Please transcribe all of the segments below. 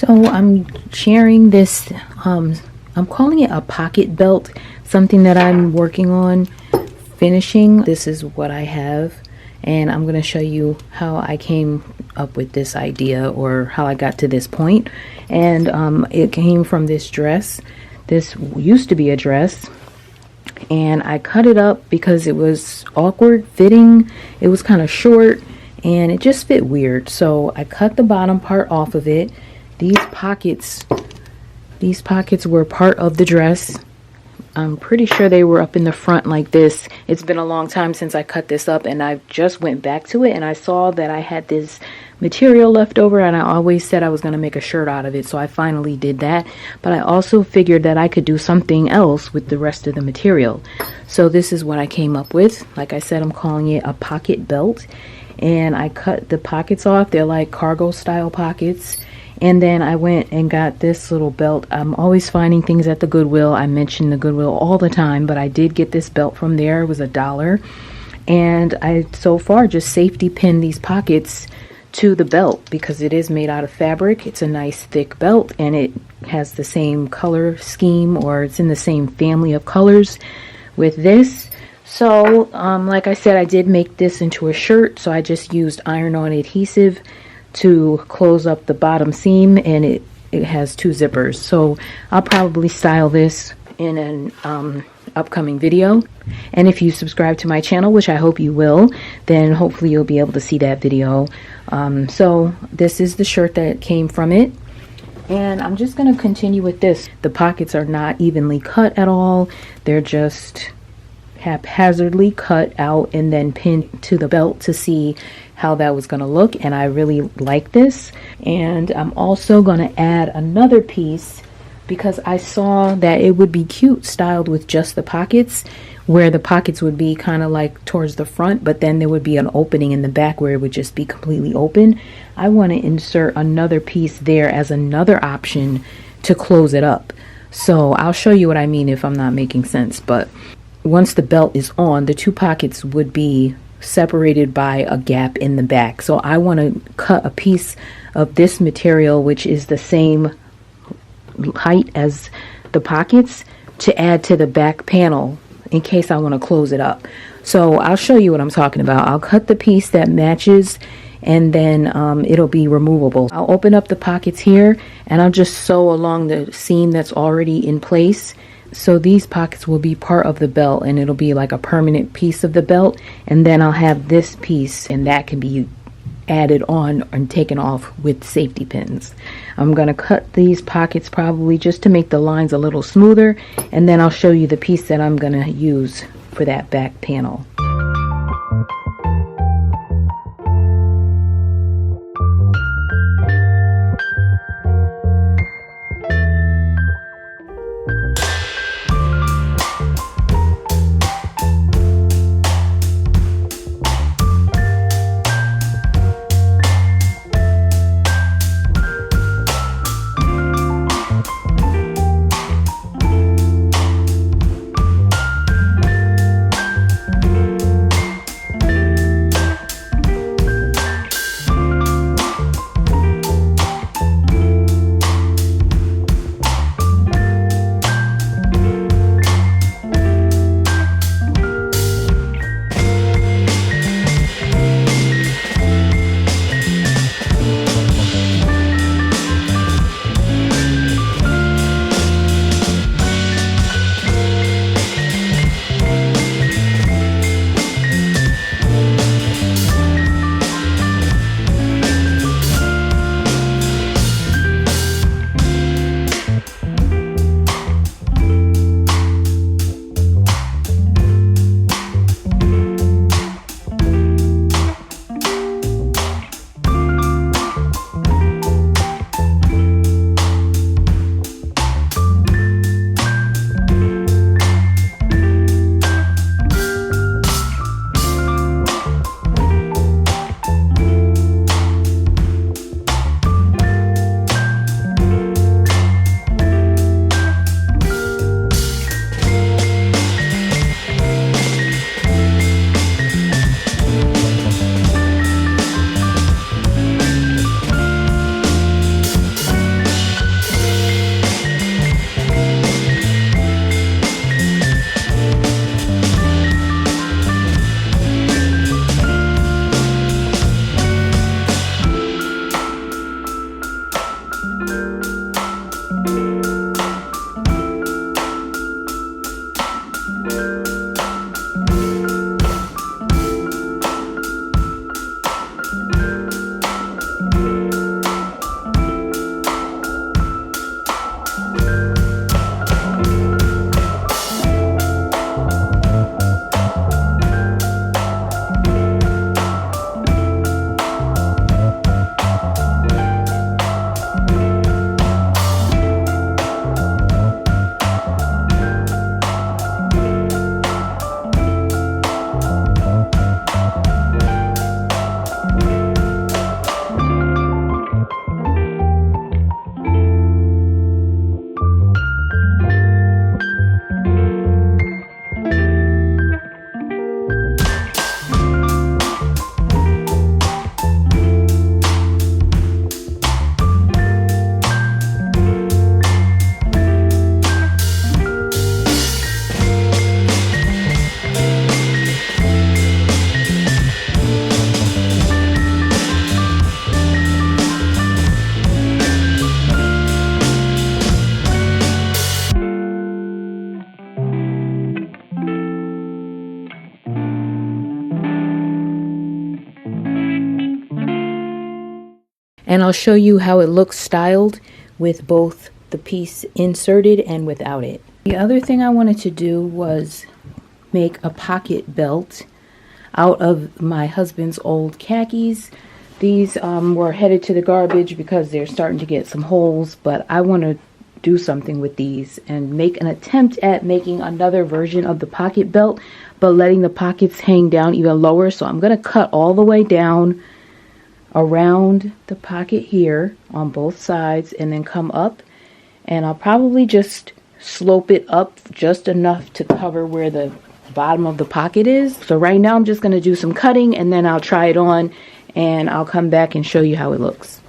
So I'm sharing this, I'm calling it a pocket belt, something that I'm working on finishing. This is what I have, and I'm going to show you how I came up with this idea, or how I got to this point. And it came from this dress. This used to be a dress, and I cut it up because it was awkward fitting. It was kind of short and it just fit weird, so I cut the bottom part off of it. These pockets were part of the dress. I'm pretty sure they were up in the front like this. It's been a long time since I cut this up, and I just went back to it and I saw that I had this material left over, and I always said I was going to make a shirt out of it, so I finally did that. But I also figured that I could do something else with the rest of the material. So this is what I came up with. Like I said, I'm calling it a pocket belt, and I cut the pockets off. They're like cargo style pockets. And then I went and got this little belt. I'm always finding things at the Goodwill. I mention the Goodwill all the time, but I did get this belt from there. It was $1. And I so far just safety pinned these pockets to the belt because it is made out of fabric. It's a nice thick belt, and it has the same color scheme, or it's in the same family of colors with this. So like I said, I did make this into a shirt, so I just used iron-on adhesive to close up the bottom seam, and it has 2 zippers. So I'll probably style this in an upcoming video, and if you subscribe to my channel, which I hope you will, then hopefully you'll be able to see that video. So this is the shirt that came from it, and I'm just going to continue with this. The pockets are not evenly cut at all. They're just haphazardly cut out and then pinned to the belt to see how that was going to look, and I really like this. And I'm also going to add another piece because I saw that it would be cute styled with just the pockets, where the pockets would be kind of like towards the front, but then there would be an opening in the back where it would just be completely open. I want to insert another piece there as another option to close it up. So I'll show you what I mean if I'm not making sense. But once the belt is on, the 2 pockets would be separated by a gap in the back. So I want to cut a piece of this material, which is the same height as the pockets, to add to the back panel in case I want to close it up. So I'll show you what I'm talking about. I'll cut the piece that matches, and then it'll be removable. I'll open up the pockets here, and I'll just sew along the seam that's already in place. So these pockets will be part of the belt, and it'll be like a permanent piece of the belt. And then I'll have this piece, and that can be added on and taken off with safety pins. I'm going to cut these pockets probably just to make the lines a little smoother, and then I'll show you the piece that I'm going to use for that back panel. And I'll show you how it looks styled with both the piece inserted and without it. The other thing I wanted to do was make a pocket belt out of my husband's old khakis. These were headed to the garbage because they're starting to get some holes, but I want to do something with these and make an attempt at making another version of the pocket belt, but letting the pockets hang down even lower. So I'm going to cut all the way down around the pocket here on both sides and then come up, and I'll probably just slope it up just enough to cover where the bottom of the pocket is. So right now I'm just going to do some cutting and then I'll try it on and I'll come back and show you how it looks.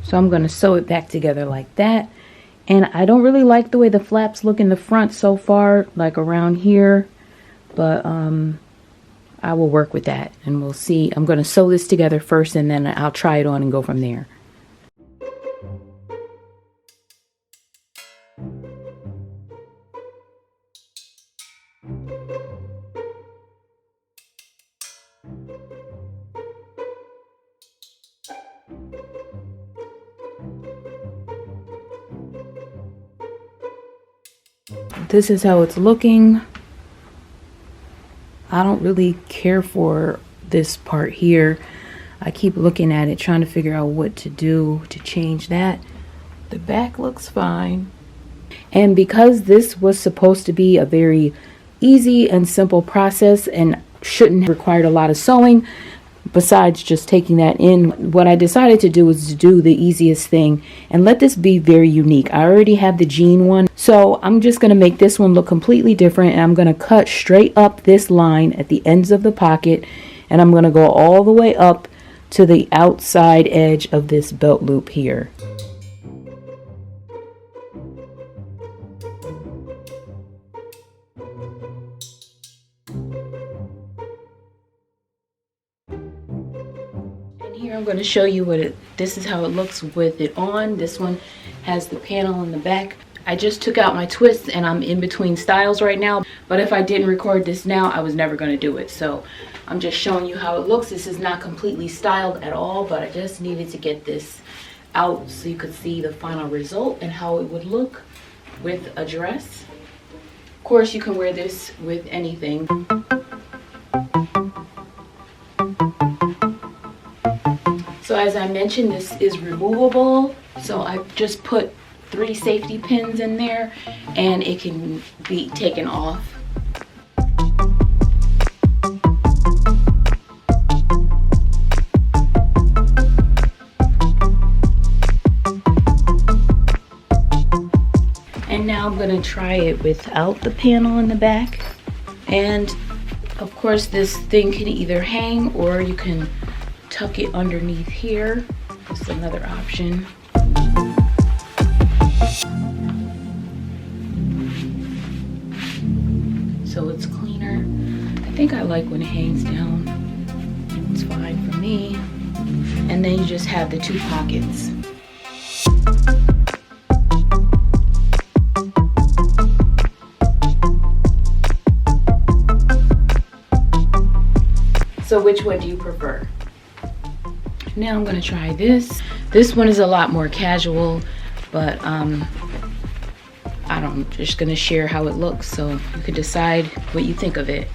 So I'm going to sew it back together like that. And I don't really like the way the flaps look in the front so far, like around here. But I will work with that and we'll see. I'm going to sew this together first and then I'll try it on and go from there. This is how it's looking. I don't really care for this part here. I keep looking at it, trying to figure out what to do to change that. The back looks fine. And because this was supposed to be a very easy and simple process and shouldn't have required a lot of sewing, besides just taking that in, what I decided to do was to do the easiest thing and let this be very unique. I already have the jean one, so I'm just going to make this one look completely different, and I'm going to cut straight up this line at the ends of the pocket, and I'm going to go all the way up to the outside edge of this belt loop here. Here I'm going to show you this is how it looks with it on. This one has the panel in the back. I just took out my twists and I'm in between styles right now, but if I didn't record this now, I was never going to do it. So I'm just showing you how it looks. This is not completely styled at all, but I just needed to get this out so you could see the final result and how it would look with a dress. Of course, you can wear this with anything. So as I mentioned, this is removable. So I just put 3 safety pins in there, and it can be taken off. And now I'm going to try it without the panel in the back. And of course this thing can either hang or you can tuck it underneath here. That's another option. So it's cleaner. I think I like when it hangs down. It's fine for me. And then you just have the 2 pockets. So which one do you prefer? Now I'm gonna try this. This one is a lot more casual, but I'm just gonna share how it looks so you can decide what you think of it.